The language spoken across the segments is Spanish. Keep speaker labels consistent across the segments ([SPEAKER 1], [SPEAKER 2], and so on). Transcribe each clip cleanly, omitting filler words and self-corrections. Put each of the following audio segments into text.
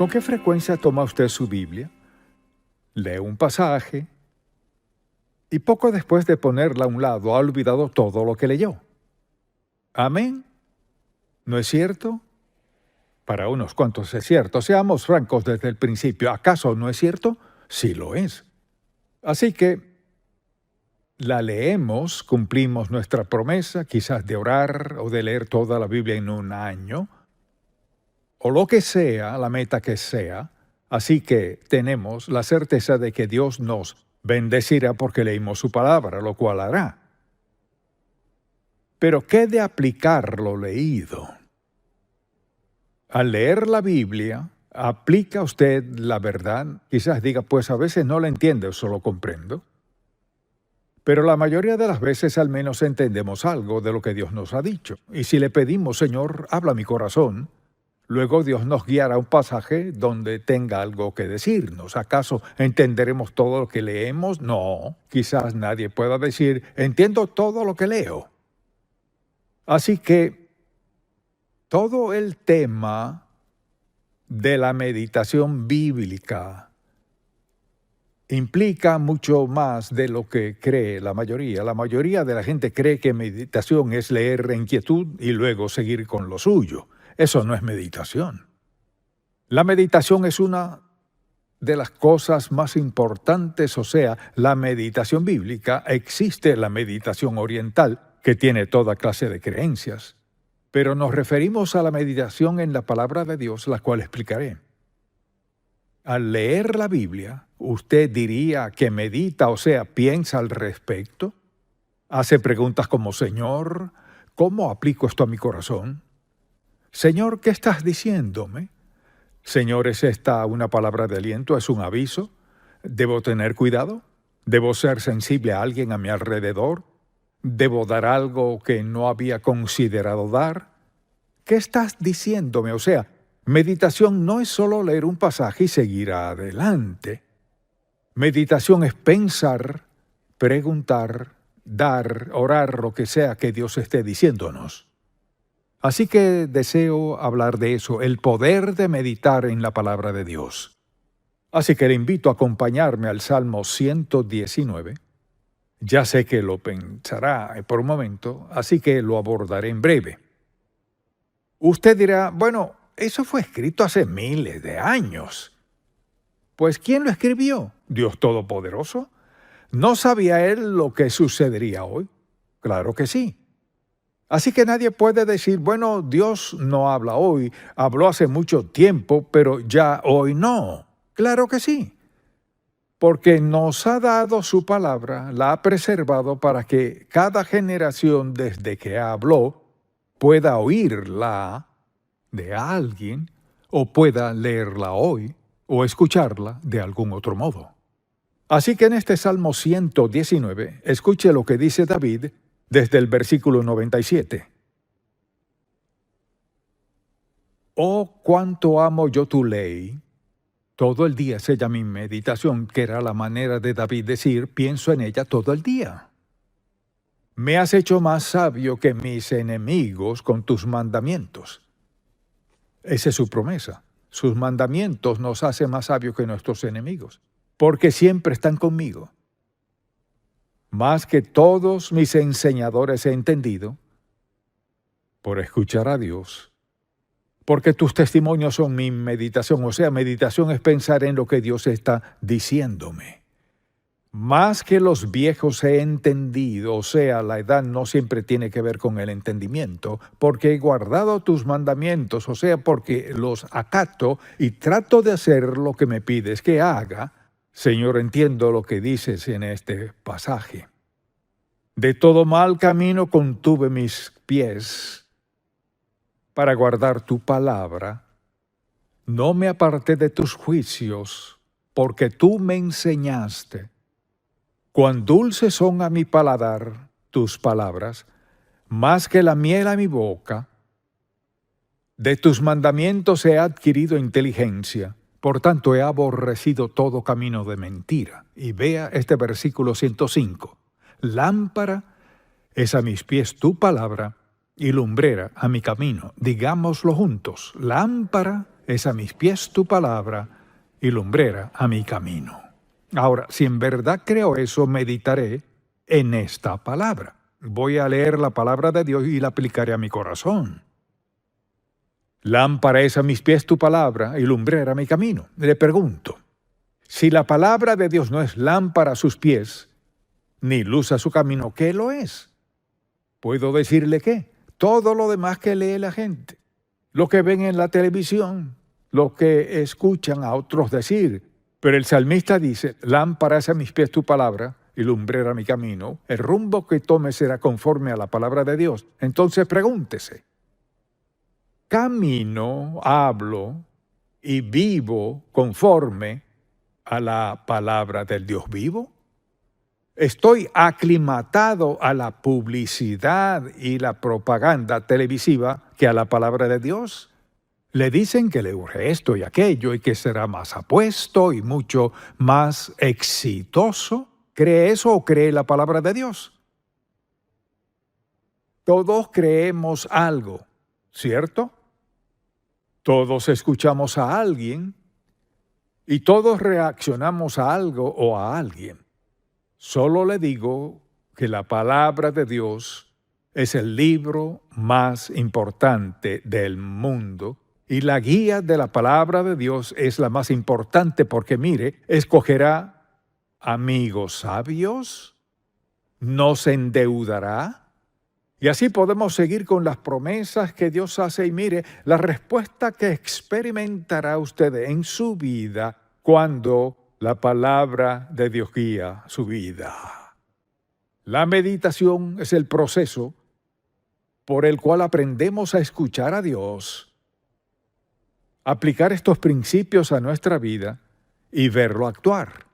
[SPEAKER 1] ¿Con qué frecuencia toma usted su Biblia? Lee un pasaje y poco después de ponerla a un lado ha olvidado todo lo que leyó. ¿Amén? ¿No es cierto? Para unos cuantos es cierto. Seamos francos desde el principio. ¿Acaso no es cierto? Sí lo es. Así que la leemos, cumplimos nuestra promesa, quizás de orar o de leer toda la Biblia en un año, o lo que sea, la meta que sea. Así que tenemos la certeza de que Dios nos bendecirá porque leímos su palabra, lo cual hará. Pero ¿qué de aplicar lo leído? Al leer la Biblia, ¿aplica usted la verdad? Quizás diga, pues a veces no la entiendo, eso lo comprendo. Pero la mayoría de las veces al menos entendemos algo de lo que Dios nos ha dicho. Y si le pedimos, Señor, habla mi corazón, luego Dios nos guiará a un pasaje donde tenga algo que decirnos. ¿Acaso entenderemos todo lo que leemos? No, quizás nadie pueda decir, entiendo todo lo que leo. Así que todo el tema de la meditación bíblica implica mucho más de lo que cree la mayoría. La mayoría de la gente cree que meditación es leer en quietud y luego seguir con lo suyo. Eso no es meditación. La meditación es una de las cosas más importantes, o sea, la meditación bíblica. Existe la meditación oriental, que tiene toda clase de creencias. Pero nos referimos a la meditación en la palabra de Dios, la cual explicaré. Al leer la Biblia, ¿usted diría que medita, o sea, piensa al respecto? ¿Hace preguntas como, Señor, ¿cómo aplico esto a mi corazón? Señor, ¿qué estás diciéndome? Señor, ¿es esta una palabra de aliento? ¿Es un aviso? ¿Debo tener cuidado? ¿Debo ser sensible a alguien a mi alrededor? ¿Debo dar algo que no había considerado dar? ¿Qué estás diciéndome? O sea, meditación no es solo leer un pasaje y seguir adelante. Meditación es pensar, preguntar, dar, orar, lo que sea que Dios esté diciéndonos. Así que deseo hablar de eso, el poder de meditar en la palabra de Dios. Así que le invito a acompañarme al Salmo 119. Ya sé que lo pensará por un momento, así que lo abordaré en breve. Usted dirá, bueno, eso fue escrito hace miles de años. Pues, ¿quién lo escribió? ¿Dios Todopoderoso? ¿No sabía él lo que sucedería hoy? Claro que sí. Así que nadie puede decir, bueno, Dios no habla hoy, habló hace mucho tiempo, pero ya hoy no. Claro que sí. Porque nos ha dado su palabra, la ha preservado para que cada generación desde que habló pueda oírla de alguien o pueda leerla hoy o escucharla de algún otro modo. Así que en este Salmo 119, escuche lo que dice David desde el versículo 97. Oh, cuánto amo yo tu ley. Todo el día es ella mi meditación, que era la manera de David decir, pienso en ella todo el día. Me has hecho más sabio que mis enemigos con tus mandamientos. Esa es su promesa. Sus mandamientos nos hacen más sabios que nuestros enemigos, porque siempre están conmigo. Más que todos mis enseñadores he entendido, por escuchar a Dios, porque tus testimonios son mi meditación. O sea, meditación es pensar en lo que Dios está diciéndome. Más que los viejos he entendido, o sea, la edad no siempre tiene que ver con el entendimiento, porque he guardado tus mandamientos, o sea, porque los acato y trato de hacer lo que me pides que haga. Señor, entiendo lo que dices en este pasaje. De todo mal camino contuve mis pies para guardar tu palabra. No me aparté de tus juicios, porque tú me enseñaste. Cuán dulces son a mi paladar tus palabras, más que la miel a mi boca. De tus mandamientos he adquirido inteligencia, por tanto he aborrecido todo camino de mentira. Y vea este versículo 105. Lámpara es a mis pies tu palabra, y lumbrera a mi camino. Digámoslo juntos. Lámpara es a mis pies tu palabra y lumbrera a mi camino. Ahora, si en verdad creo eso, meditaré en esta palabra. Voy a leer la palabra de Dios y la aplicaré a mi corazón. Lámpara es a mis pies tu palabra y lumbrera a mi camino. Le pregunto, si la palabra de Dios no es lámpara a sus pies, ni luz a su camino, ¿qué lo es? ¿Puedo decirle qué? Todo lo demás que lee la gente, lo que ven en la televisión, lo que escuchan a otros decir. Pero el salmista dice, lámpara es a mis pies tu palabra y lumbrera mi camino. El rumbo que tome será conforme a la palabra de Dios. Entonces pregúntese, ¿camino, hablo y vivo conforme a la palabra del Dios vivo? ¿Estoy aclimatado a la publicidad y la propaganda televisiva que a la palabra de Dios? Le dicen que le urge esto y aquello y que será más apuesto y mucho más exitoso. ¿Cree eso o cree la palabra de Dios? Todos creemos algo, ¿cierto? Todos escuchamos a alguien y todos reaccionamos a algo o a alguien. Solo le digo que la palabra de Dios es el libro más importante del mundo y la guía de la palabra de Dios es la más importante porque, mire, escogerá amigos sabios, no se endeudará y así podemos seguir con las promesas que Dios hace y mire, la respuesta que experimentará usted en su vida cuando la palabra de Dios guía su vida. La meditación es el proceso por el cual aprendemos a escuchar a Dios, aplicar estos principios a nuestra vida y verlo actuar.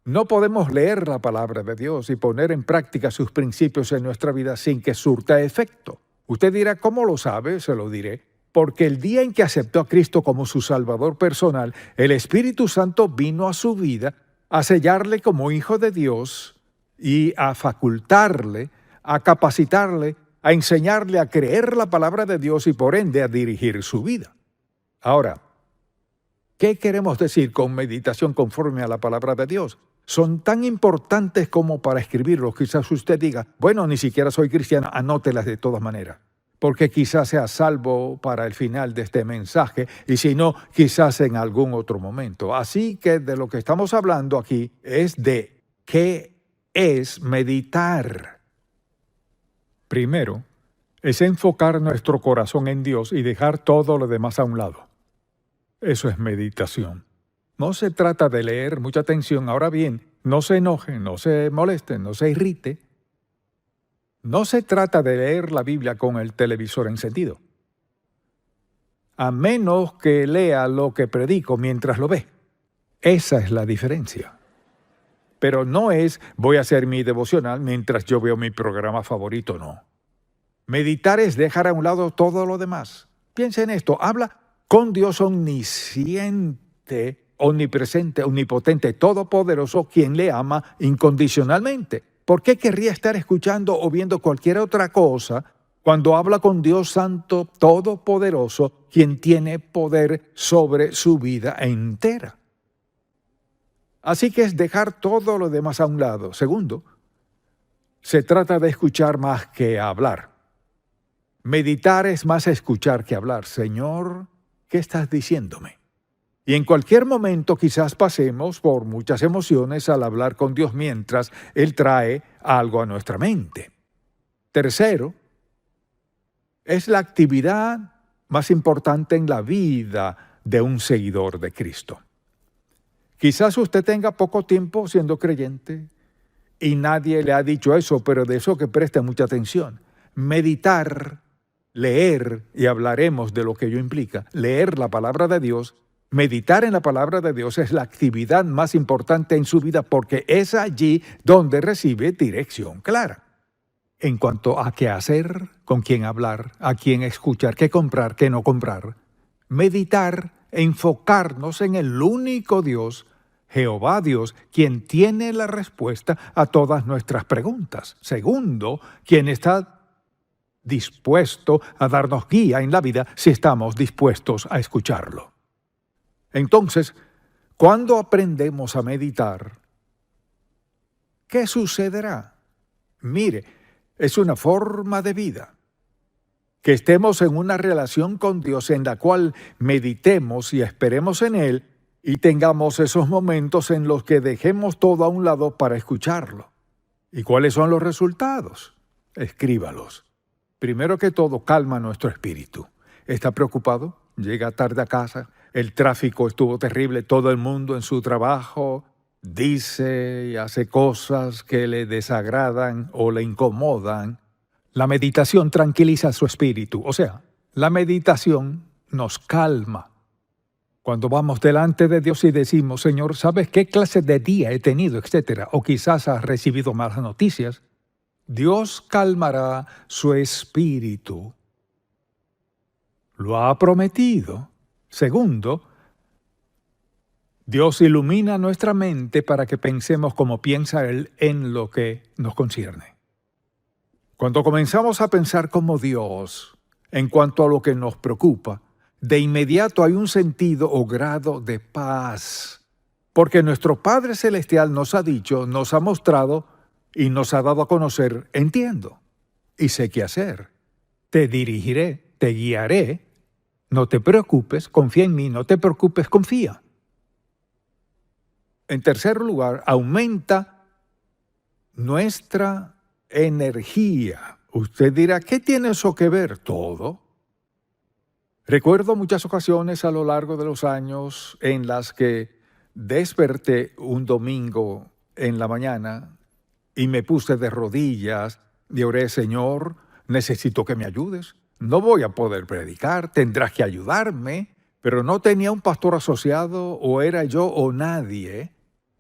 [SPEAKER 1] No podemos leer la palabra de Dios y poner en práctica sus principios en nuestra vida sin que surta efecto. Usted dirá, ¿cómo lo sabe? Se lo diré. Porque el día en que aceptó a Cristo como su Salvador personal, el Espíritu Santo vino a su vida a sellarle como hijo de Dios y a facultarle, a capacitarle, a enseñarle a creer la palabra de Dios y por ende a dirigir su vida. Ahora, ¿qué queremos decir con meditación conforme a la palabra de Dios? Son tan importantes como para escribirlos. Quizás usted diga, bueno, ni siquiera soy cristiano, anótelas de todas maneras, porque quizás sea salvo para el final de este mensaje, y si no, quizás en algún otro momento. Así que de lo que estamos hablando aquí es de qué es meditar. Primero, es enfocar nuestro corazón en Dios y dejar todo lo demás a un lado. Eso es meditación. No se trata de leer, mucha atención. Ahora bien, no se enoje, no se moleste, no se irrite. No se trata de leer la Biblia con el televisor encendido, a menos que lea lo que predico mientras lo ve. Esa es la diferencia. Pero no es, voy a hacer mi devocional mientras yo veo mi programa favorito, no. Meditar es dejar a un lado todo lo demás. Piensa en esto, habla con Dios omnisciente, omnipresente, omnipotente, todopoderoso, quien le ama incondicionalmente. ¿Por qué querría estar escuchando o viendo cualquier otra cosa cuando habla con Dios Santo, Todopoderoso, quien tiene poder sobre su vida entera? Así que es dejar todo lo demás a un lado. Segundo, se trata de escuchar más que hablar. Meditar es más escuchar que hablar. Señor, ¿qué estás diciéndome? Y en cualquier momento quizás pasemos por muchas emociones al hablar con Dios mientras Él trae algo a nuestra mente. Tercero, es la actividad más importante en la vida de un seguidor de Cristo. Quizás usted tenga poco tiempo siendo creyente y nadie le ha dicho eso, pero de eso que preste mucha atención. Meditar, leer, y hablaremos de lo que ello implica, leer la palabra de Dios. Meditar en la palabra de Dios es la actividad más importante en su vida porque es allí donde recibe dirección clara. En cuanto a qué hacer, con quién hablar, a quién escuchar, qué comprar, qué no comprar. Meditar, enfocarnos en el único Dios, Jehová Dios, quien tiene la respuesta a todas nuestras preguntas. Segundo, quien está dispuesto a darnos guía en la vida si estamos dispuestos a escucharlo. Entonces, cuando aprendemos a meditar, ¿qué sucederá? Mire, es una forma de vida. Que estemos en una relación con Dios en la cual meditemos y esperemos en Él y tengamos esos momentos en los que dejemos todo a un lado para escucharlo. ¿Y cuáles son los resultados? Escríbalos. Primero que todo, calma nuestro espíritu. ¿Está preocupado? Llega tarde a casa, el tráfico estuvo terrible, todo el mundo en su trabajo dice y hace cosas que le desagradan o le incomodan. La meditación tranquiliza su espíritu, o sea, la meditación nos calma. Cuando vamos delante de Dios y decimos, Señor, ¿sabes qué clase de día he tenido, etcétera? O quizás has recibido malas noticias. Dios calmará su espíritu. Lo ha prometido. Segundo, Dios ilumina nuestra mente para que pensemos como piensa Él en lo que nos concierne. Cuando comenzamos a pensar como Dios en cuanto a lo que nos preocupa, de inmediato hay un sentido o grado de paz, porque nuestro Padre Celestial nos ha dicho, nos ha mostrado y nos ha dado a conocer, entiendo y sé qué hacer. Te dirigiré, te guiaré, no te preocupes, confía en mí, no te preocupes, confía. En tercer lugar, aumenta nuestra energía. Usted dirá, ¿qué tiene eso que ver? Todo. Recuerdo muchas ocasiones a lo largo de los años en las que desperté un domingo en la mañana y me puse de rodillas y oré, Señor, necesito que me ayudes. No voy a poder predicar, tendrás que ayudarme, pero no tenía un pastor asociado, o era yo o nadie,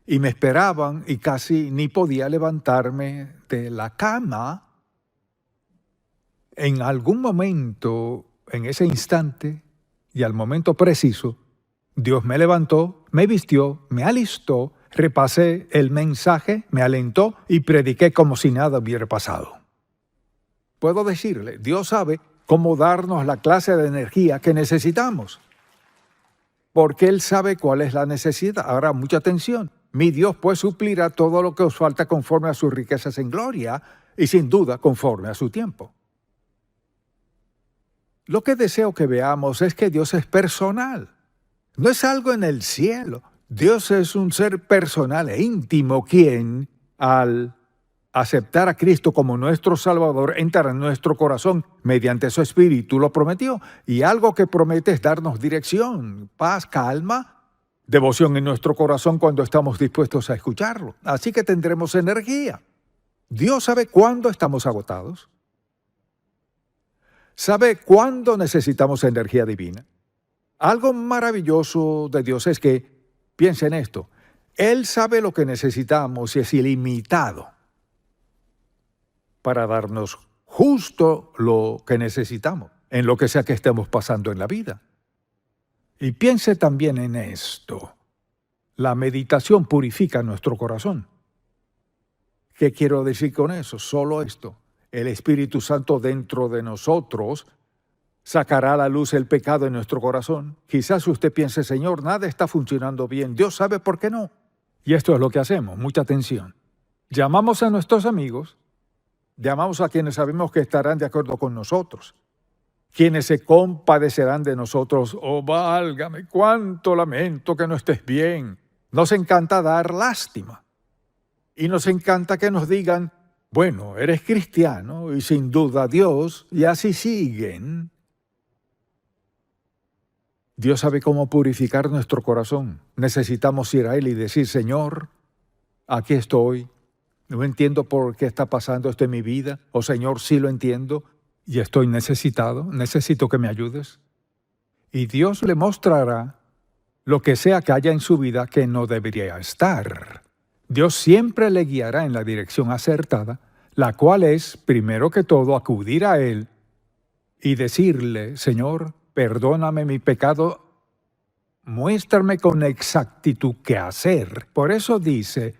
[SPEAKER 1] y me esperaban y casi ni podía levantarme de la cama. En algún momento, en ese instante y al momento preciso, Dios me levantó, me vistió, me alistó, repasé el mensaje, me alentó y prediqué como si nada hubiera pasado. Puedo decirle, Dios sabe cómo darnos la clase de energía que necesitamos, porque Él sabe cuál es la necesidad. Ahora, mucha atención. Mi Dios pues suplirá todo lo que os falta conforme a sus riquezas en gloria y sin duda conforme a su tiempo. Lo que deseo que veamos es que Dios es personal. No es algo en el cielo. Dios es un ser personal e íntimo quien, al aceptar a Cristo como nuestro Salvador, entra en nuestro corazón mediante su Espíritu, lo prometió. Y algo que promete es darnos dirección, paz, calma, devoción en nuestro corazón cuando estamos dispuestos a escucharlo. Así que tendremos energía. Dios sabe cuándo estamos agotados. ¿Sabe cuándo necesitamos energía divina? Algo maravilloso de Dios es que, piensa en esto, Él sabe lo que necesitamos y es ilimitado para darnos justo lo que necesitamos, en lo que sea que estemos pasando en la vida. Y piense también en esto. La meditación purifica nuestro corazón. ¿Qué quiero decir con eso? Solo esto. El Espíritu Santo dentro de nosotros sacará a la luz el pecado en nuestro corazón. Quizás usted piense, Señor, nada está funcionando bien. Dios sabe por qué no. Y esto es lo que hacemos. Mucha atención. Llamamos a nuestros amigos, llamamos a quienes sabemos que estarán de acuerdo con nosotros, quienes se compadecerán de nosotros. Oh, válgame, cuánto lamento que no estés bien. Nos encanta dar lástima. Y nos encanta que nos digan, bueno, eres cristiano y sin duda Dios, y así siguen. Dios sabe cómo purificar nuestro corazón. Necesitamos ir a Él y decir, Señor, aquí estoy. No entiendo por qué está pasando esto en mi vida. O Señor, sí lo entiendo y estoy necesitado. Necesito que me ayudes. Y Dios le mostrará lo que sea que haya en su vida que no debería estar. Dios siempre le guiará en la dirección acertada, la cual es, primero que todo, acudir a Él y decirle, Señor, perdóname mi pecado, muéstrame con exactitud qué hacer. Por eso dice,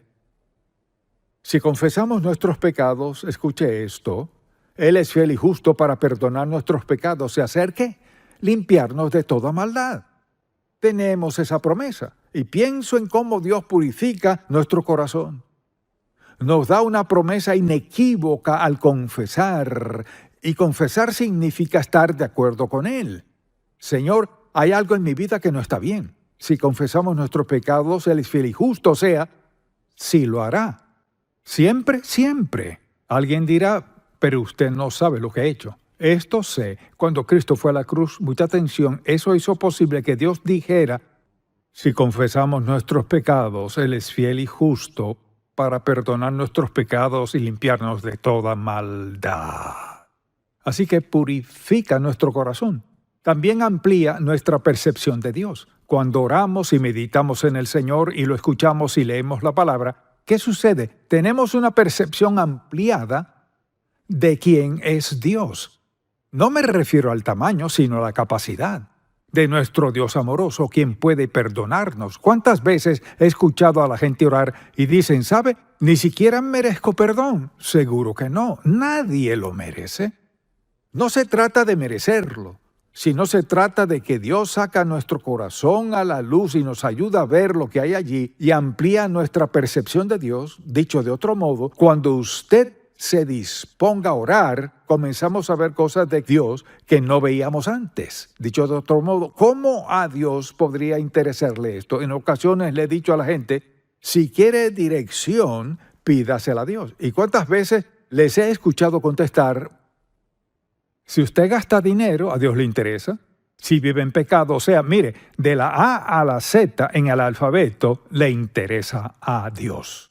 [SPEAKER 1] si confesamos nuestros pecados, escuche esto, Él es fiel y justo para perdonar nuestros pecados y hacer ¿qué? Limpiarnos de toda maldad. tenemos esa promesa. Y pienso en cómo Dios purifica nuestro corazón. Nos da una promesa inequívoca al confesar. Y confesar significa estar de acuerdo con Él. Señor, hay algo en mi vida que no está bien. Si confesamos nuestros pecados, Él es fiel y justo, o sea, sí lo hará. Siempre, siempre. Alguien dirá, pero usted no sabe lo que ha hecho. Esto sé, cuando Cristo fue a la cruz, mucha atención, eso hizo posible que Dios dijera, si confesamos nuestros pecados, Él es fiel y justo para perdonar nuestros pecados y limpiarnos de toda maldad. Así que purifica nuestro corazón. También amplía nuestra percepción de Dios. Cuando oramos y meditamos en el Señor y lo escuchamos y leemos la palabra, ¿qué sucede? Tenemos una percepción ampliada de quién es Dios. No me refiero al tamaño, sino a la capacidad de nuestro Dios amoroso, quien puede perdonarnos. ¿Cuántas veces he escuchado a la gente orar y dicen, ¿sabe? Ni siquiera merezco perdón. Seguro que no. Nadie lo merece. No se trata de merecerlo, sino se trata de que Dios saca nuestro corazón a la luz y nos ayuda a ver lo que hay allí y amplía nuestra percepción de Dios. Dicho de otro modo, cuando usted se disponga a orar, comenzamos a ver cosas de Dios que no veíamos antes. Dicho de otro modo, ¿cómo a Dios podría interesarle esto? En ocasiones le he dicho a la gente, si quiere dirección, pídasela a Dios. ¿Y cuántas veces les he escuchado contestar, si usted gasta dinero, a Dios le interesa? Si vive en pecado, o sea, mire, de la A a la Z en el alfabeto, le interesa a Dios.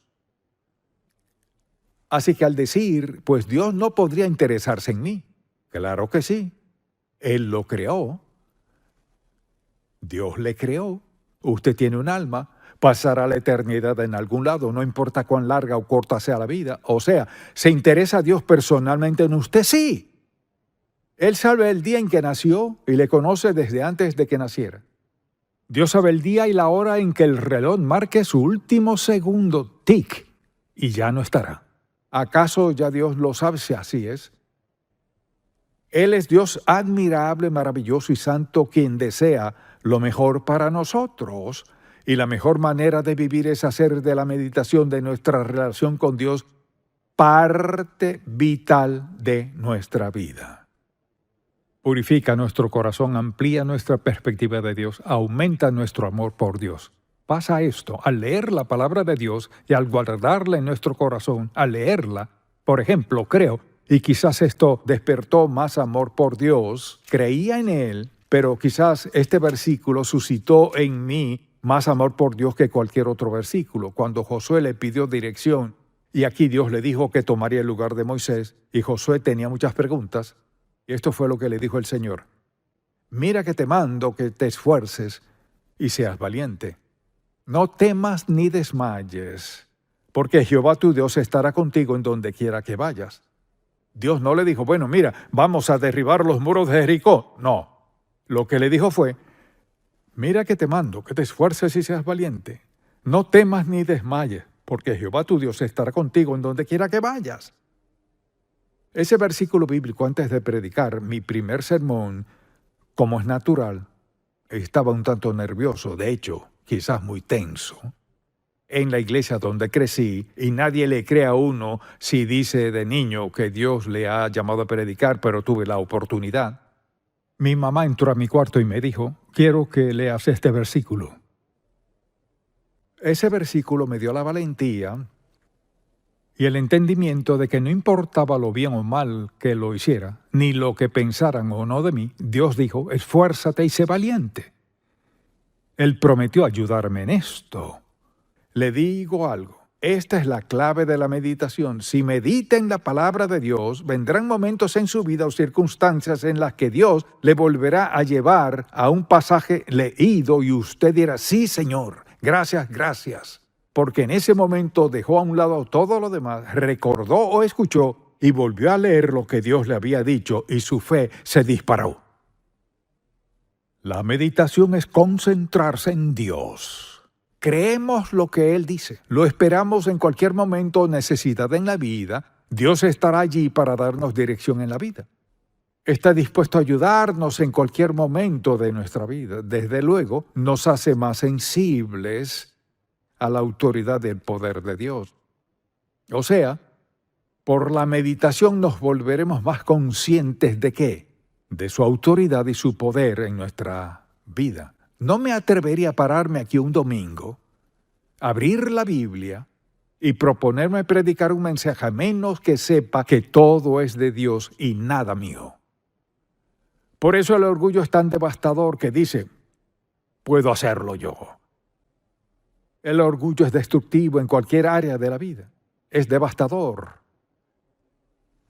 [SPEAKER 1] Así que al decir, pues Dios no podría interesarse en mí. Claro que sí. Él lo creó. Dios le creó. Usted tiene un alma. Pasará la eternidad en algún lado, no importa cuán larga o corta sea la vida. O sea, ¿se interesa a Dios personalmente en usted? Sí. Él sabe el día en que nació y le conoce desde antes de que naciera. Dios sabe el día y la hora en que el reloj marque su último segundo, tic, y ya no estará. ¿Acaso ya Dios lo sabe si así es? Él es Dios admirable, maravilloso y santo, quien desea lo mejor para nosotros. Y la mejor manera de vivir es hacer de la meditación de nuestra relación con Dios parte vital de nuestra vida. Purifica nuestro corazón, amplía nuestra perspectiva de Dios, aumenta nuestro amor por Dios. Pasa esto, al leer la palabra de Dios y al guardarla en nuestro corazón, al leerla, por ejemplo, creo, y quizás esto despertó más amor por Dios, creía en Él, pero quizás este versículo suscitó en mí más amor por Dios que cualquier otro versículo. Cuando Josué le pidió dirección, y aquí Dios le dijo que tomaría el lugar de Moisés, y Josué tenía muchas preguntas, y esto fue lo que le dijo el Señor. Mira que te mando que te esfuerces y seas valiente. No temas ni desmayes, porque Jehová tu Dios estará contigo en donde quiera que vayas. Dios no le dijo, bueno, mira, vamos a derribar los muros de Jericó. No, lo que le dijo fue, mira que te mando, que te esfuerces y seas valiente. No temas ni desmayes, porque Jehová tu Dios estará contigo en donde quiera que vayas. Ese versículo bíblico, antes de predicar mi primer sermón, como es natural, estaba un tanto nervioso, de hecho, quizás muy tenso. En la iglesia donde crecí, y nadie le cree a uno si dice de niño que Dios le ha llamado a predicar, pero tuve la oportunidad. Mi mamá entró a mi cuarto y me dijo, quiero que leas este versículo. Ese versículo me dio la valentía y el entendimiento de que no importaba lo bien o mal que lo hiciera, ni lo que pensaran o no de mí, Dios dijo, esfuérzate y sé valiente. Él prometió ayudarme en esto. Le digo algo, esta es la clave de la meditación. Si medita en la palabra de Dios, vendrán momentos en su vida o circunstancias en las que Dios le volverá a llevar a un pasaje leído y usted dirá, sí, Señor, gracias, gracias. Porque en ese momento dejó a un lado todo lo demás, recordó o escuchó y volvió a leer lo que Dios le había dicho y su fe se disparó. La meditación es concentrarse en Dios. Creemos lo que Él dice, lo esperamos en cualquier momento o necesidad en la vida. Dios estará allí para darnos dirección en la vida. Está dispuesto a ayudarnos en cualquier momento de nuestra vida. Desde luego, nos hace más sensibles a la autoridad del poder de Dios. O sea, por la meditación nos volveremos más conscientes ¿de qué? De su autoridad y su poder en nuestra vida. No me atrevería a pararme aquí un domingo, abrir la Biblia y proponerme predicar un mensaje a menos que sepa que todo es de Dios y nada mío. Por eso el orgullo es tan devastador que dice, puedo hacerlo yo. El orgullo es destructivo en cualquier área de la vida. Es devastador.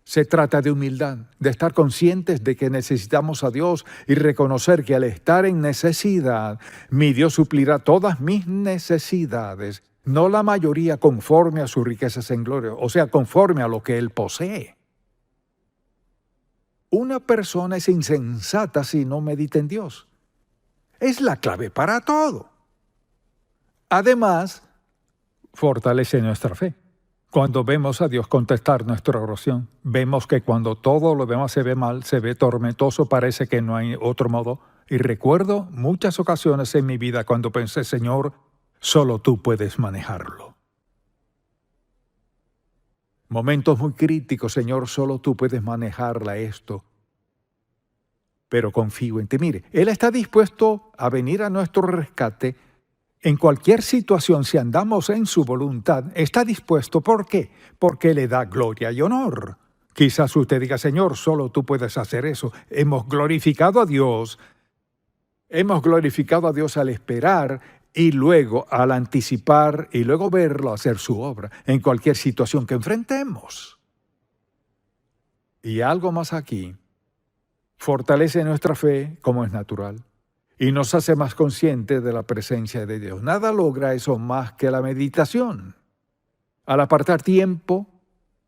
[SPEAKER 1] Se trata de humildad, de estar conscientes de que necesitamos a Dios y reconocer que al estar en necesidad, mi Dios suplirá todas mis necesidades, no la mayoría conforme a sus riquezas en gloria, o sea, conforme a lo que Él posee. Una persona es insensata si no medita en Dios. Es la clave para todo. Además, fortalece nuestra fe. Cuando vemos a Dios contestar nuestra oración, vemos que cuando todo lo demás se ve mal, se ve tormentoso, parece que no hay otro modo. Y recuerdo muchas ocasiones en mi vida cuando pensé, Señor, solo tú puedes manejarlo. Momentos muy críticos, Señor, solo tú puedes manejarla esto. Pero confío en ti. Mire, Él está dispuesto a venir a nuestro rescate en cualquier situación. Si andamos en su voluntad, está dispuesto. ¿Por qué? Porque le da gloria y honor. Quizás usted diga, Señor, solo tú puedes hacer eso. Hemos glorificado a Dios al esperar y luego al anticipar y luego verlo hacer su obra en cualquier situación que enfrentemos. Y algo más aquí. Fortalece nuestra fe, como es natural, y nos hace más conscientes de la presencia de Dios. Nada logra eso más que la meditación. Al apartar tiempo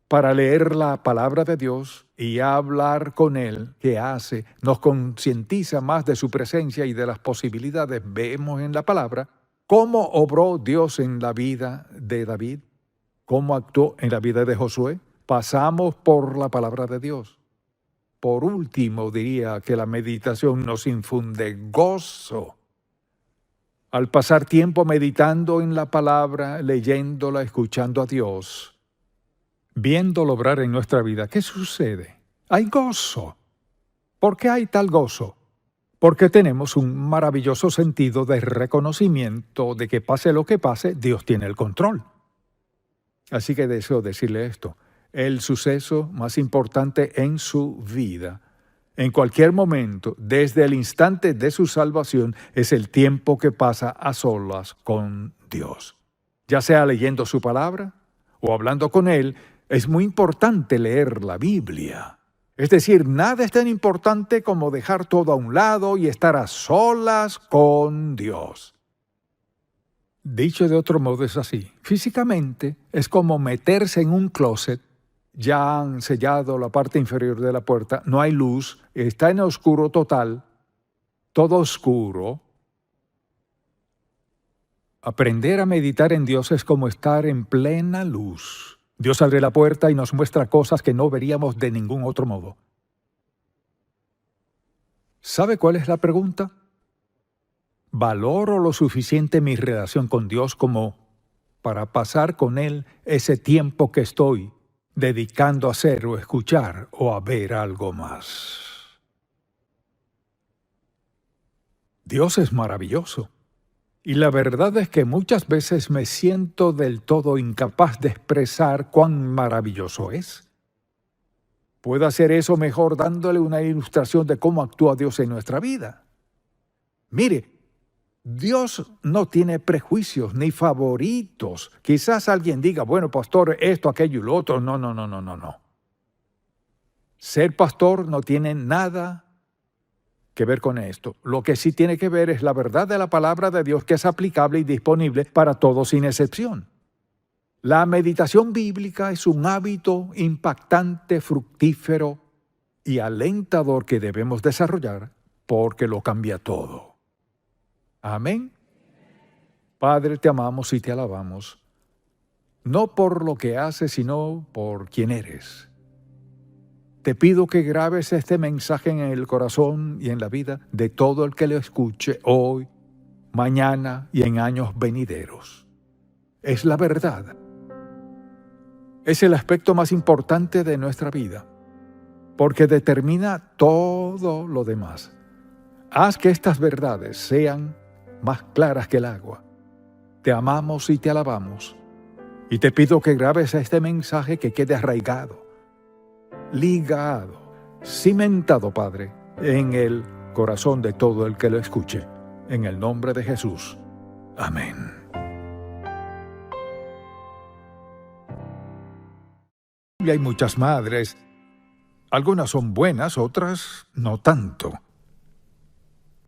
[SPEAKER 1] para leer la palabra de Dios y hablar con Él, ¿qué hace? Nos concientiza más de su presencia y de las posibilidades. Vemos en la palabra cómo obró Dios en la vida de David, cómo actuó en la vida de Josué. Pasamos por la palabra de Dios. Por último, diría que la meditación nos infunde gozo. Al pasar tiempo meditando en la palabra, leyéndola, escuchando a Dios, viéndolo obrar en nuestra vida, ¿qué sucede? Hay gozo. ¿Por qué hay tal gozo? Porque tenemos un maravilloso sentido de reconocimiento de que pase lo que pase, Dios tiene el control. Así que deseo decirle esto. El suceso más importante en su vida, en cualquier momento, desde el instante de su salvación, es el tiempo que pasa a solas con Dios. Ya sea leyendo su palabra o hablando con Él, es muy importante leer la Biblia. Es decir, nada es tan importante como dejar todo a un lado y estar a solas con Dios. Dicho de otro modo es así. Físicamente es como meterse en un closet. Ya han sellado la parte inferior de la puerta, no hay luz, está en oscuro total, todo oscuro. Aprender a meditar en Dios es como estar en plena luz. Dios abre la puerta y nos muestra cosas que no veríamos de ningún otro modo. ¿Sabe cuál es la pregunta? ¿Valoro lo suficiente mi relación con Dios como para pasar con Él ese tiempo que estoy dedicando a hacer o escuchar o a ver algo más? Dios es maravilloso. Y la verdad es que muchas veces me siento del todo incapaz de expresar cuán maravilloso es. Puedo hacer eso mejor dándole una ilustración de cómo actúa Dios en nuestra vida. Mire, Dios no tiene prejuicios ni favoritos. Quizás alguien diga, bueno, pastor, esto, aquello y lo otro. No. Ser pastor no tiene nada que ver con esto. Lo que sí tiene que ver es la verdad de la palabra de Dios, que es aplicable y disponible para todos sin excepción. La meditación bíblica es un hábito impactante, fructífero y alentador que debemos desarrollar porque lo cambia todo. Amén. Padre, te amamos y te alabamos, no por lo que haces, sino por quién eres. Te pido que grabes este mensaje en el corazón y en la vida de todo el que lo escuche hoy, mañana y en años venideros. Es la verdad. Es el aspecto más importante de nuestra vida, porque determina todo lo demás. Haz que estas verdades sean más claras que el agua. Te amamos y te alabamos. Y te pido que grabes este mensaje, que quede arraigado, ligado, cimentado, Padre, en el corazón de todo el que lo escuche. En el nombre de Jesús. Amén. Y hay muchas madres. Algunas son buenas, otras no tanto.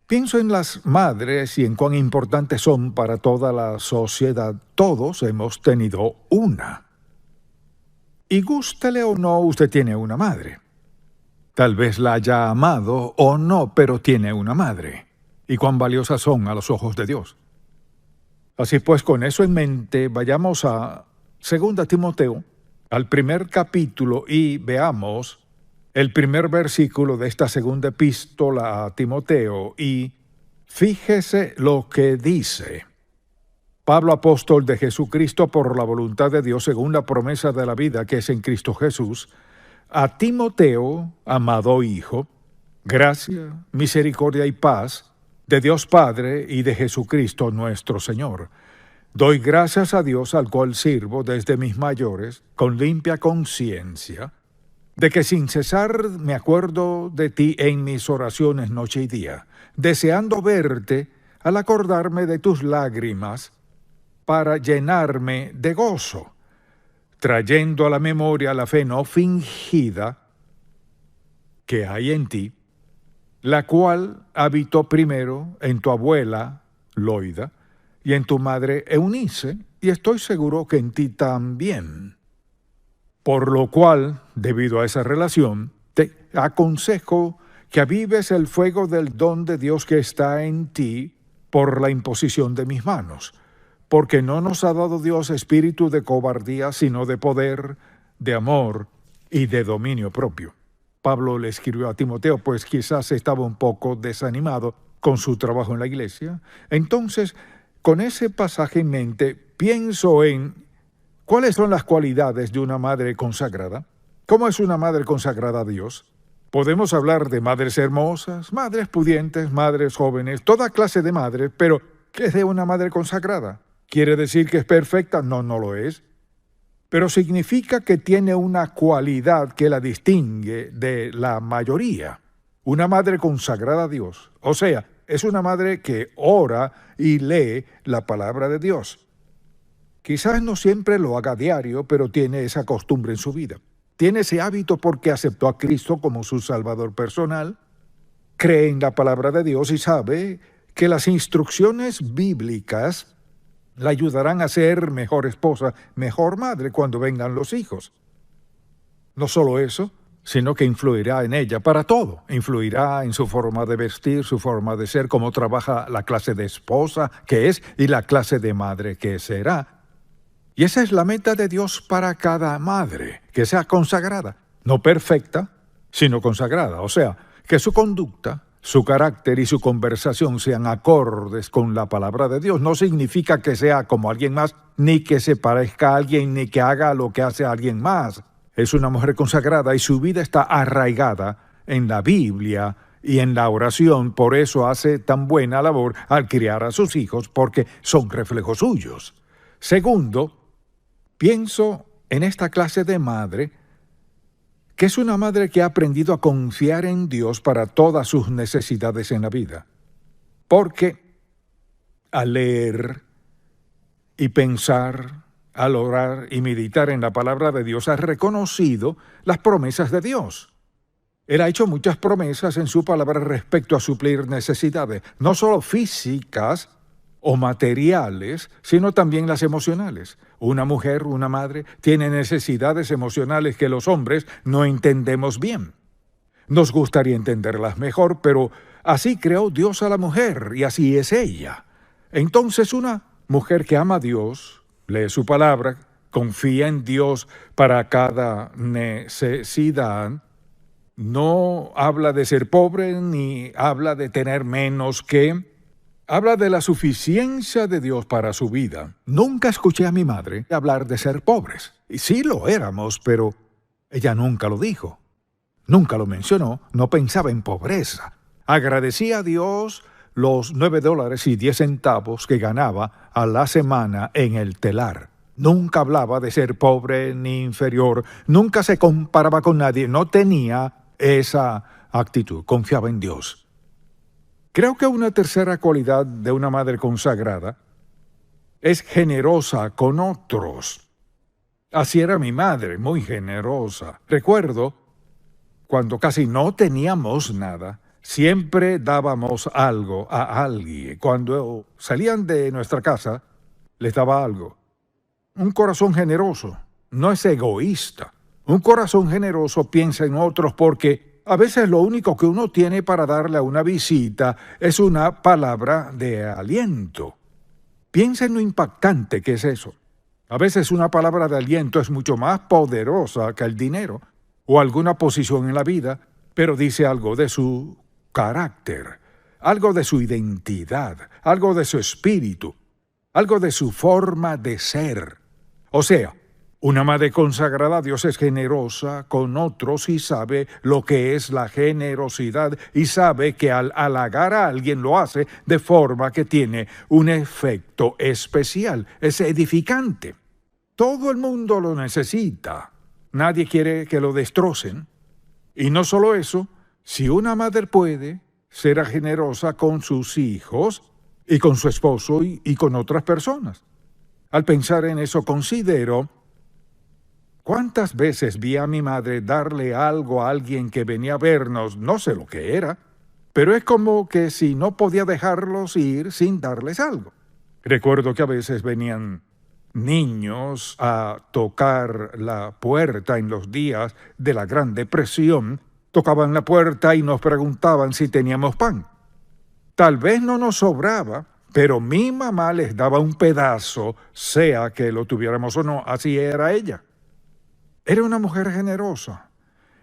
[SPEAKER 1] Pienso en las madres y en cuán importantes son para toda la sociedad. Todos hemos tenido una. Y gústele o no, usted tiene una madre. Tal vez la haya amado o no, pero tiene una madre. Y cuán valiosas son a los ojos de Dios. Así pues, con eso en mente, vayamos a 2 Timoteo, al primer capítulo, y veamos el primer versículo de esta segunda epístola a Timoteo, y fíjese lo que dice. Pablo, apóstol de Jesucristo por la voluntad de Dios, según la promesa de la vida que es en Cristo Jesús, a Timoteo, amado hijo, gracia, misericordia y paz de Dios Padre y de Jesucristo nuestro Señor. Doy gracias a Dios, al cual sirvo desde mis mayores, con limpia conciencia, de que sin cesar me acuerdo de ti en mis oraciones noche y día, deseando verte al acordarme de tus lágrimas, para llenarme de gozo, trayendo a la memoria la fe no fingida que hay en ti, la cual habitó primero en tu abuela Loida y en tu madre Eunice, y estoy seguro que en ti también. Por lo cual, debido a esa relación, te aconsejo que avives el fuego del don de Dios que está en ti por la imposición de mis manos, porque no nos ha dado Dios espíritu de cobardía, sino de poder, de amor y de dominio propio. Pablo le escribió a Timoteo, pues quizás estaba un poco desanimado con su trabajo en la iglesia. Entonces, con ese pasaje en mente, pienso en ¿cuáles son las cualidades de una madre consagrada? ¿Cómo es una madre consagrada a Dios? Podemos hablar de madres hermosas, madres pudientes, madres jóvenes, toda clase de madres, pero ¿qué es de una madre consagrada? ¿Quiere decir que es perfecta? No, no lo es. Pero significa que tiene una cualidad que la distingue de la mayoría. Una madre consagrada a Dios. O sea, es una madre que ora y lee la palabra de Dios. Quizás no siempre lo haga diario, pero tiene esa costumbre en su vida. Tiene ese hábito porque aceptó a Cristo como su Salvador personal, cree en la palabra de Dios y sabe que las instrucciones bíblicas la ayudarán a ser mejor esposa, mejor madre cuando vengan los hijos. No solo eso, sino que influirá en ella para todo. Influirá en su forma de vestir, su forma de ser, cómo trabaja la clase de esposa que es y la clase de madre que será. Y esa es la meta de Dios para cada madre, que sea consagrada, no perfecta, sino consagrada. O sea, que su conducta, su carácter y su conversación sean acordes con la palabra de Dios. No significa que sea como alguien más, ni que se parezca a alguien, ni que haga lo que hace alguien más. Es una mujer consagrada y su vida está arraigada en la Biblia y en la oración. Por eso hace tan buena labor al criar a sus hijos, porque son reflejos suyos. Segundo, pienso en esta clase de madre, que es una madre que ha aprendido a confiar en Dios para todas sus necesidades en la vida. Porque al leer y pensar, al orar y meditar en la palabra de Dios, ha reconocido las promesas de Dios. Él ha hecho muchas promesas en su palabra respecto a suplir necesidades, no solo físicas o materiales, sino también las emocionales. Una mujer, una madre, tiene necesidades emocionales que los hombres no entendemos bien. Nos gustaría entenderlas mejor, pero así creó Dios a la mujer y así es ella. Entonces, una mujer que ama a Dios, lee su palabra, confía en Dios para cada necesidad, No habla de ser pobre ni habla de tener menos que. Habla de la suficiencia de Dios para su vida. Nunca escuché a mi madre hablar de ser pobres. Y sí lo éramos, pero ella nunca lo dijo. Nunca lo mencionó, no pensaba en pobreza. Agradecía a Dios los $9.10 que ganaba a la semana en el telar. Nunca hablaba de ser pobre ni inferior, nunca se comparaba con nadie, no tenía esa actitud, confiaba en Dios. Creo que una tercera cualidad de una madre consagrada es generosa con otros. Así era mi madre, muy generosa. Recuerdo cuando casi no teníamos nada, siempre dábamos algo a alguien. Cuando salían de nuestra casa, les daba algo. Un corazón generoso no es egoísta. Un corazón generoso piensa en otros porque a veces lo único que uno tiene para darle a una visita es una palabra de aliento. Piensa en lo impactante que es eso. A veces una palabra de aliento es mucho más poderosa que el dinero o alguna posición en la vida, pero dice algo de su carácter, algo de su identidad, algo de su espíritu, algo de su forma de ser. O sea, una madre consagrada a Dios es generosa con otros y sabe lo que es la generosidad y sabe que al halagar a alguien lo hace de forma que tiene un efecto especial, es edificante. Todo el mundo lo necesita. Nadie quiere que lo destrocen. Y no solo eso, si una madre puede, será generosa con sus hijos y con su esposo y con otras personas. Al pensar en eso, considero cuántas veces vi a mi madre darle algo a alguien que venía a vernos, no sé lo que era, pero es como que si no podía dejarlos ir sin darles algo. Recuerdo que a veces venían niños a tocar la puerta en los días de la Gran Depresión, tocaban la puerta y nos preguntaban si teníamos pan. Tal vez no nos sobraba, pero mi mamá les daba un pedazo, sea que lo tuviéramos o no, así era ella. Era una mujer generosa,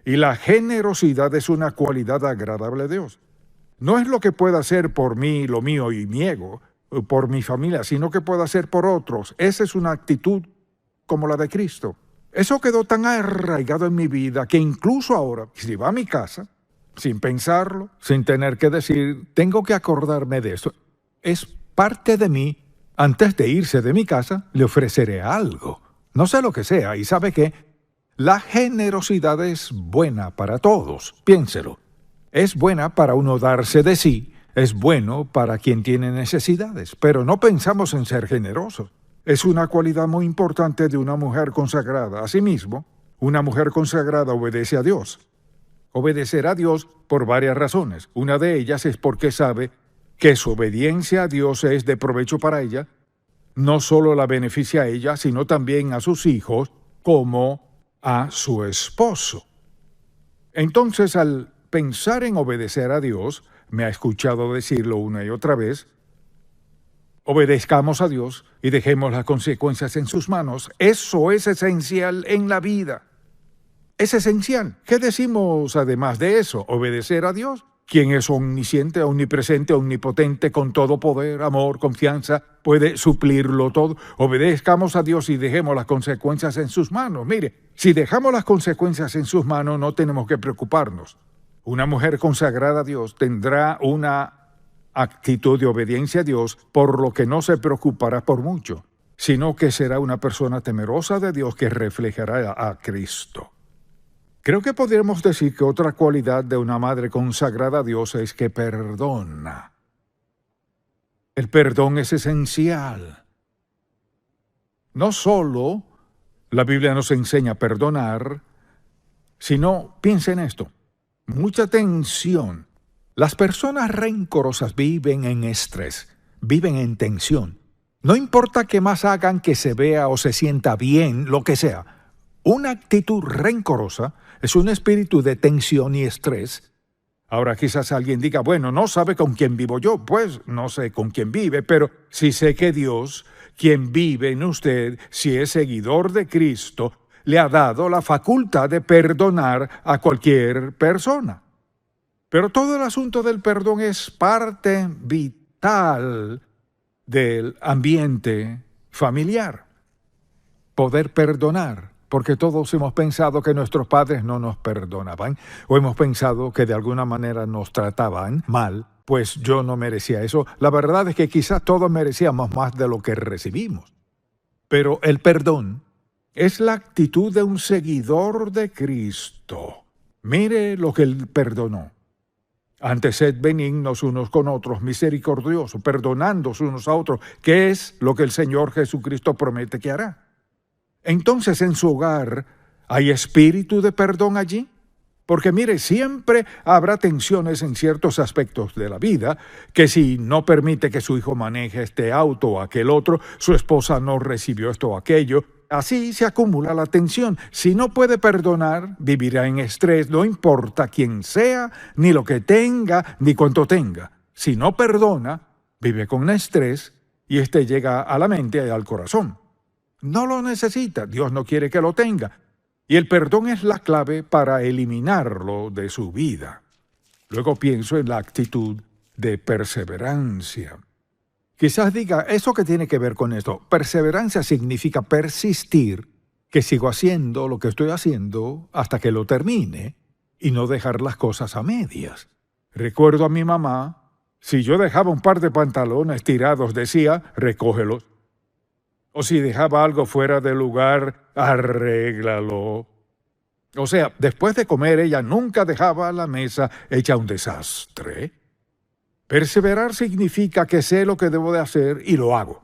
[SPEAKER 1] y la generosidad es una cualidad agradable a Dios. No es lo que pueda hacer por mí, lo mío y mi ego, por mi familia, sino que pueda hacer por otros. Esa es una actitud como la de Cristo. Eso quedó tan arraigado en mi vida que incluso ahora, si va a mi casa, sin pensarlo, sin tener que decir, tengo que acordarme de esto, es parte de mí. Antes de irse de mi casa, le ofreceré algo. No sé lo que sea, y ¿sabe qué? La generosidad es buena para todos, piénselo. Es buena para uno darse de sí, es bueno para quien tiene necesidades, pero no pensamos en ser generosos. Es una cualidad muy importante de una mujer consagrada. Asimismo, una mujer consagrada obedece a Dios. Obedecerá a Dios por varias razones. Una de ellas es porque sabe que su obediencia a Dios es de provecho para ella. No solo la beneficia a ella, sino también a sus hijos, como a su esposo. Entonces, al pensar en obedecer a Dios, me ha escuchado decirlo una y otra vez, obedezcamos a Dios y dejemos las consecuencias en sus manos. Eso es esencial en la vida. Es esencial. ¿Qué decimos además de eso? Obedecer a Dios, quien es omnisciente, omnipresente, omnipotente, con todo poder, amor, confianza, puede suplirlo todo. Obedezcamos a Dios y dejemos las consecuencias en sus manos. Mire, si dejamos las consecuencias en sus manos, no tenemos que preocuparnos. Una mujer consagrada a Dios tendrá una actitud de obediencia a Dios, por lo que no se preocupará por mucho, sino que será una persona temerosa de Dios que reflejará a Cristo. Creo que podríamos decir que otra cualidad de una madre consagrada a Dios es que perdona. El perdón es esencial. No solo la Biblia nos enseña a perdonar, sino, piensa en esto, mucha tensión. Las personas rencorosas viven en estrés, viven en tensión. No importa qué más hagan, que se vea o se sienta bien, lo que sea. Una actitud rencorosa es un espíritu de tensión y estrés. Ahora quizás alguien diga, bueno, no sabe con quién vivo yo. Pues no sé con quién vive, pero sí sé que Dios, quien vive en usted, si es seguidor de Cristo, le ha dado la facultad de perdonar a cualquier persona. Pero todo el asunto del perdón es parte vital del ambiente familiar. Poder perdonar, porque todos hemos pensado que nuestros padres no nos perdonaban, o hemos pensado que de alguna manera nos trataban mal, pues yo no merecía eso. La verdad es que quizás todos merecíamos más de lo que recibimos. Pero el perdón es la actitud de un seguidor de Cristo. Mire lo que Él perdonó. Antes sed benignos unos con otros, misericordiosos, perdonándoos unos a otros, que es lo que el Señor Jesucristo promete que hará. Entonces, en su hogar, ¿hay espíritu de perdón allí? Porque mire, siempre habrá tensiones en ciertos aspectos de la vida, que si no permite que su hijo maneje este auto o aquel otro, su esposa no recibió esto o aquello, así se acumula la tensión. Si no puede perdonar, vivirá en estrés, no importa quién sea, ni lo que tenga, ni cuánto tenga. Si no perdona, vive con estrés y este llega a la mente y al corazón. No lo necesita, Dios no quiere que lo tenga. Y el perdón es la clave para eliminarlo de su vida. Luego pienso en la actitud de perseverancia. Quizás diga, ¿eso qué tiene que ver con esto? Perseverancia significa persistir, que sigo haciendo lo que estoy haciendo hasta que lo termine y no dejar las cosas a medias. Recuerdo a mi mamá, si yo dejaba un par de pantalones tirados, decía, recógelos. O si dejaba algo fuera de lugar, arréglalo. O sea, después de comer, ella nunca dejaba la mesa hecha un desastre. Perseverar significa que sé lo que debo de hacer y lo hago.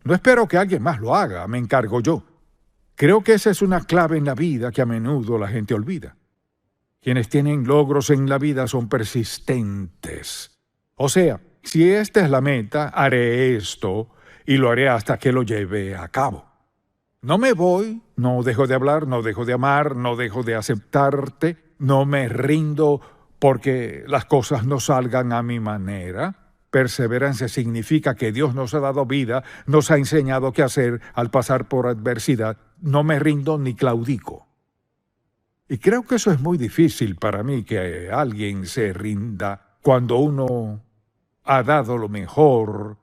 [SPEAKER 1] No espero que alguien más lo haga, me encargo yo. Creo que esa es una clave en la vida que a menudo la gente olvida. Quienes tienen logros en la vida son persistentes. O sea, si esta es la meta, haré esto y lo haré hasta que lo lleve a cabo. No me voy, no dejo de hablar, no dejo de amar, no dejo de aceptarte, no me rindo porque las cosas no salgan a mi manera. Perseverancia significa que Dios nos ha dado vida, nos ha enseñado qué hacer al pasar por adversidad. No me rindo ni claudico. Y creo que eso es muy difícil para mí, que alguien se rinda cuando uno ha dado lo mejor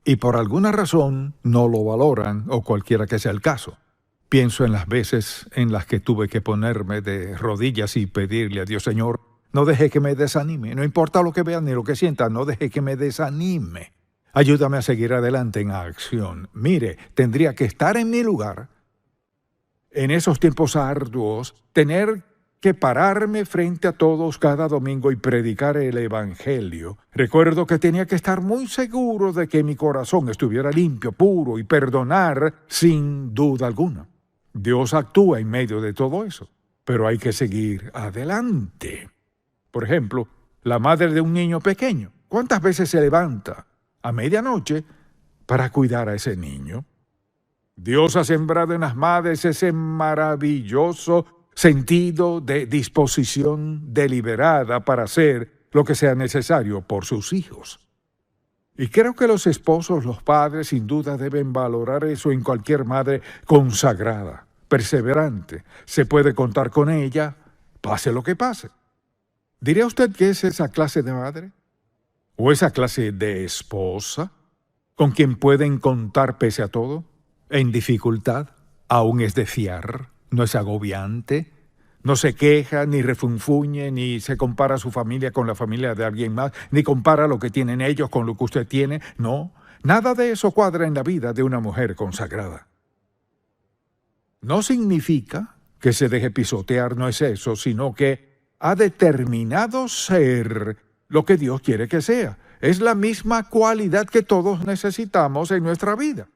[SPEAKER 1] y por alguna razón no lo valoran, o cualquiera que sea el caso. Pienso en las veces en las que tuve que ponerme de rodillas y pedirle a Dios, Señor, no deje que me desanime, no importa lo que vea ni lo que sienta, no deje que me desanime. Ayúdame a seguir adelante en acción. Mire, tendría que estar en mi lugar, en esos tiempos arduos, tener que pararme frente a todos cada domingo y predicar el Evangelio. Recuerdo que tenía que estar muy seguro de que mi corazón estuviera limpio, puro y perdonar sin duda alguna. Dios actúa en medio de todo eso, pero hay que seguir adelante. Por ejemplo, la madre de un niño pequeño, ¿cuántas veces se levanta a medianoche para cuidar a ese niño? Dios ha sembrado en las madres ese maravilloso sentido de disposición deliberada para hacer lo que sea necesario por sus hijos. Y creo que los esposos, los padres, sin duda deben valorar eso en cualquier madre consagrada, perseverante. Se puede contar con ella, pase lo que pase. ¿Diría usted que es esa clase de madre? ¿O esa clase de esposa con quien pueden contar pese a todo? En dificultad, aún es de fiar, no es agobiante, no se queja, ni refunfuñe, ni se compara su familia con la familia de alguien más, ni compara lo que tienen ellos con lo que usted tiene. No, nada de eso cuadra en la vida de una mujer consagrada. No significa que se deje pisotear, no es eso, sino que ha determinado ser lo que Dios quiere que sea. Es la misma cualidad que todos necesitamos en nuestra vida.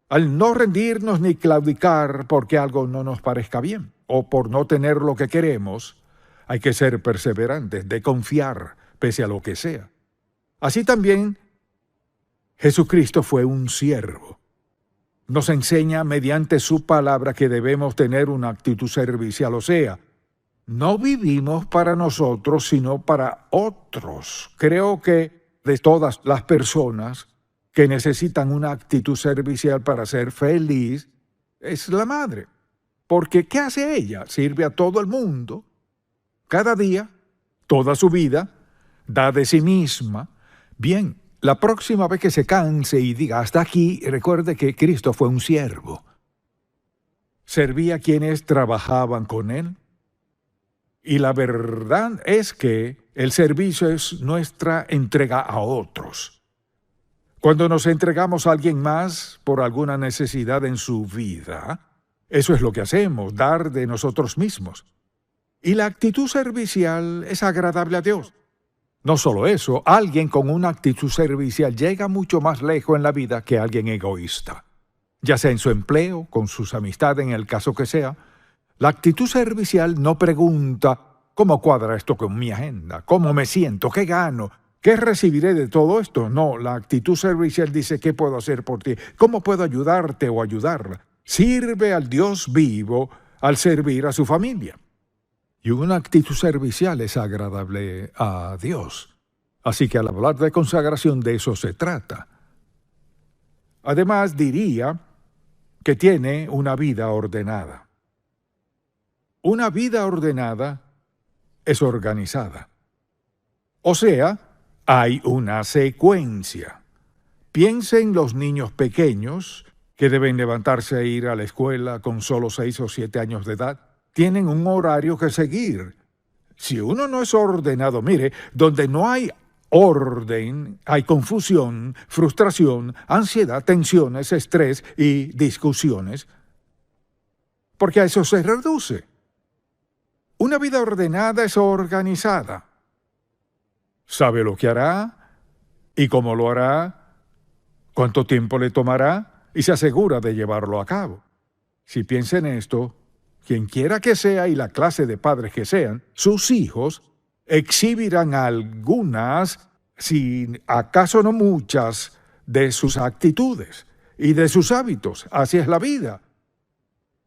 [SPEAKER 1] Al no rendirnos ni claudicar porque algo no nos parezca bien o por no tener lo que queremos, hay que ser perseverantes, de confiar pese a lo que sea. Así también Jesucristo fue un siervo. Nos enseña mediante su palabra que debemos tener una actitud servicial, o sea, no vivimos para nosotros, sino para otros. Creo que de todas las personas que necesitan una actitud servicial para ser feliz, es la madre. Porque ¿qué hace ella? Sirve a todo el mundo, cada día, toda su vida, da de sí misma. Bien, la próxima vez que se canse y diga hasta aquí, recuerde que Cristo fue un siervo. Servía a quienes trabajaban con él. Y la verdad es que el servicio es nuestra entrega a otros. Cuando nos entregamos a alguien más por alguna necesidad en su vida, eso es lo que hacemos, dar de nosotros mismos. Y la actitud servicial es agradable a Dios. No solo eso, alguien con una actitud servicial llega mucho más lejos en la vida que alguien egoísta. Ya sea en su empleo, con sus amistades, en el caso que sea. La actitud servicial no pregunta ¿cómo cuadra esto con mi agenda? ¿Cómo me siento? ¿Qué gano? ¿Qué recibiré de todo esto? No, la actitud servicial dice ¿qué puedo hacer por ti? ¿Cómo puedo ayudarte o ayudarla? Sirve al Dios vivo al servir a su familia. Y una actitud servicial es agradable a Dios. Así que al hablar de consagración de eso se trata. Además diría que tiene una vida ordenada. Una vida ordenada es organizada. O sea, hay una secuencia. Piensen los niños pequeños que deben levantarse e ir a la escuela con solo 6 o 7 años de edad. Tienen un horario que seguir. Si uno no es ordenado, mire, donde no hay orden, hay confusión, frustración, ansiedad, tensiones, estrés y discusiones. Porque a eso se reduce. Una vida ordenada es organizada. Sabe lo que hará y cómo lo hará, cuánto tiempo le tomará y se asegura de llevarlo a cabo. Si piensa en esto, quien quiera que sea y la clase de padres que sean, sus hijos exhibirán algunas, si acaso no muchas, de sus actitudes y de sus hábitos. Así es la vida.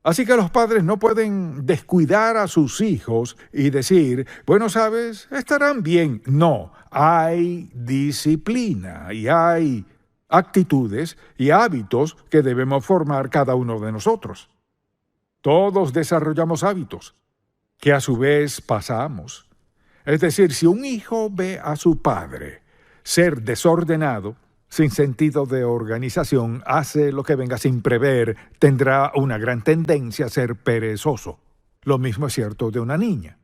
[SPEAKER 1] Así que los padres no pueden descuidar a sus hijos y decir, bueno, sabes, estarán bien. No, hay disciplina y hay actitudes y hábitos que debemos formar cada uno de nosotros. Todos desarrollamos hábitos que a su vez pasamos. Es decir, si un hijo ve a su padre ser desordenado, sin sentido de organización, hace lo que venga sin prever, tendrá una gran tendencia a ser perezoso. Lo mismo es cierto de una niña.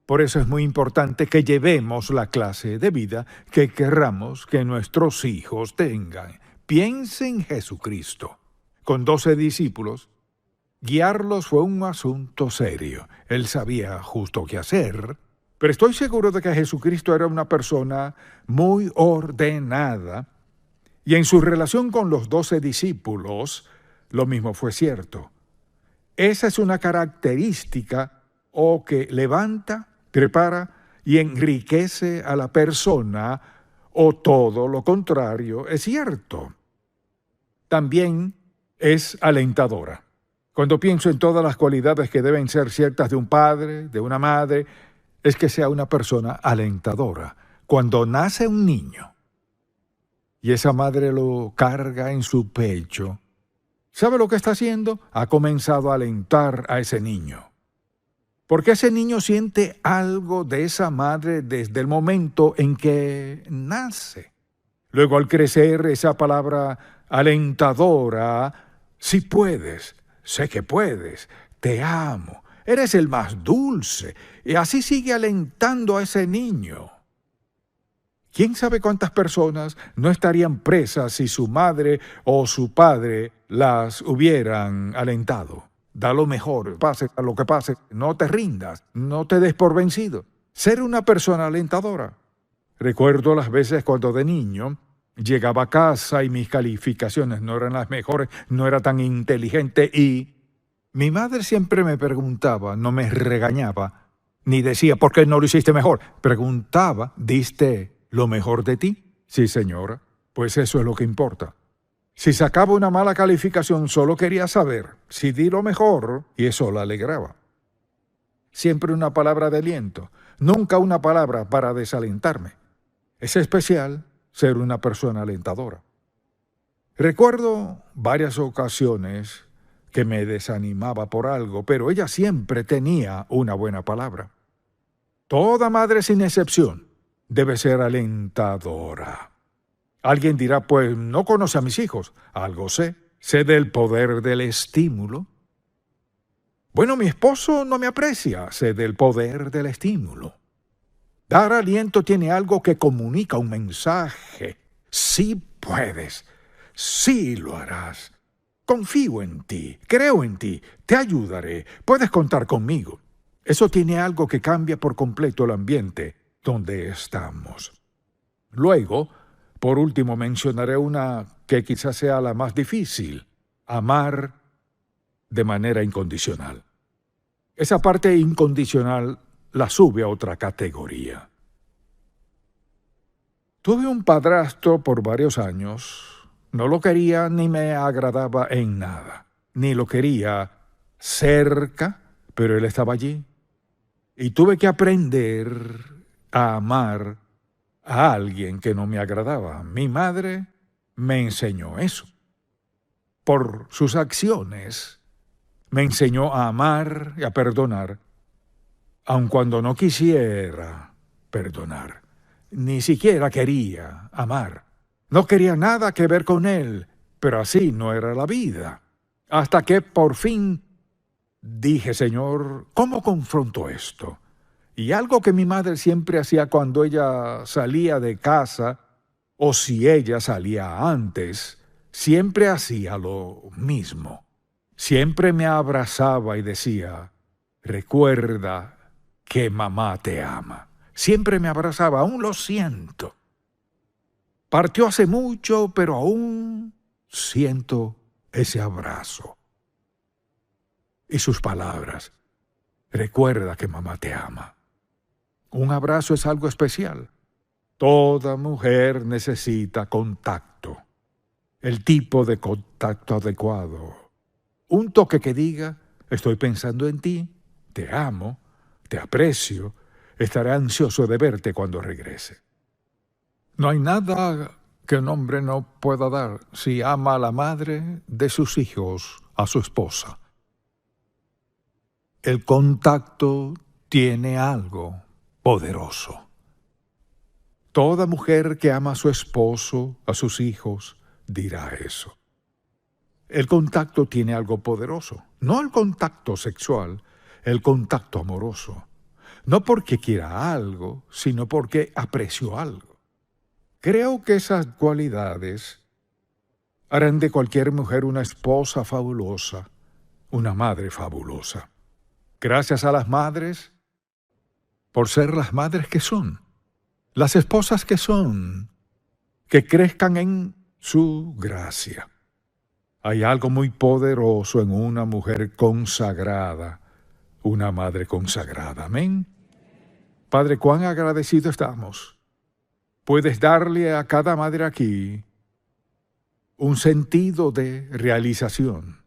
[SPEAKER 1] Por eso es muy importante que llevemos la clase de vida que querramos que nuestros hijos tengan. Piense en Jesucristo. Con 12 discípulos, guiarlos fue un asunto serio. Él sabía justo qué hacer, pero estoy seguro de que Jesucristo era una persona muy ordenada, y en su relación con los 12 discípulos, lo mismo fue cierto. Esa es una característica que levanta, prepara y enriquece a la persona, o todo lo contrario es cierto. También es alentadora. Cuando pienso en todas las cualidades que deben ser ciertas de un padre, de una madre, es que sea una persona alentadora. Cuando nace un niño y esa madre lo carga en su pecho, ¿sabe lo que está haciendo? Ha comenzado a alentar a ese niño. Porque ese niño siente algo de esa madre desde el momento en que nace. Luego al crecer, esa palabra alentadora, si puedes, sé que puedes, te amo, eres el más dulce, y así sigue alentando a ese niño. ¿Quién sabe cuántas personas no estarían presas si su madre o su padre las hubieran alentado? Da lo mejor, pase a lo que pase, no te rindas, no te des por vencido. Ser una persona alentadora. Recuerdo las veces cuando de niño llegaba a casa y mis calificaciones no eran las mejores, no era tan inteligente y mi madre siempre me preguntaba, no me regañaba, ni decía ¿por qué no lo hiciste mejor? Preguntaba, ¿diste lo mejor de ti? Sí, señora, pues eso es lo que importa. Si sacaba una mala calificación, solo quería saber si di lo mejor y eso la alegraba. Siempre una palabra de aliento, nunca una palabra para desalentarme. Es especial ser una persona alentadora. Recuerdo varias ocasiones que me desanimaba por algo, pero ella siempre tenía una buena palabra. Toda madre sin excepción debe ser alentadora. Alguien dirá, pues no conoce a mis hijos. Algo sé. Sé del poder del estímulo. Bueno, mi esposo no me aprecia. Sé del poder del estímulo. Dar aliento tiene algo que comunica un mensaje. Sí puedes. Sí lo harás. Confío en ti. Creo en ti. Te ayudaré. Puedes contar conmigo. Eso tiene algo que cambia por completo el ambiente donde estamos. Luego, por último, mencionaré una que quizás sea la más difícil: amar de manera incondicional. Esa parte incondicional la sube a otra categoría. Tuve un padrastro por varios años. No lo quería ni me agradaba en nada. Ni lo quería cerca, pero él estaba allí. Y tuve que aprender a amar a alguien que no me agradaba. Mi madre me enseñó eso. Por sus acciones, me enseñó a amar y a perdonar, aun cuando no quisiera perdonar. Ni siquiera quería amar. No quería nada que ver con él, pero así no era la vida. Hasta que por fin dije, Señor, ¿cómo confronto esto? Y algo que mi madre siempre hacía cuando ella salía de casa, o si ella salía antes, siempre hacía lo mismo. Siempre me abrazaba y decía, recuerda que mamá te ama. Siempre me abrazaba, aún lo siento. Partió hace mucho, pero aún siento ese abrazo. Y sus palabras, recuerda que mamá te ama. Un abrazo es algo especial. Toda mujer necesita contacto. El tipo de contacto adecuado. Un toque que diga, estoy pensando en ti, te amo, te aprecio, estaré ansioso de verte cuando regrese. No hay nada que un hombre no pueda dar si ama a la madre de sus hijos, a su esposa. El contacto tiene algo poderoso. Toda mujer que ama a su esposo, a sus hijos, dirá eso. El contacto tiene algo poderoso. No el contacto sexual, el contacto amoroso. No porque quiera algo, sino porque aprecio algo. Creo que esas cualidades harán de cualquier mujer una esposa fabulosa, una madre fabulosa. Gracias a las madres por ser las madres que son, las esposas que son, que crezcan en su gracia. Hay algo muy poderoso en una mujer consagrada, una madre consagrada. Amén. Padre, cuán agradecidos estamos. Puedes darle a cada madre aquí un sentido de realización.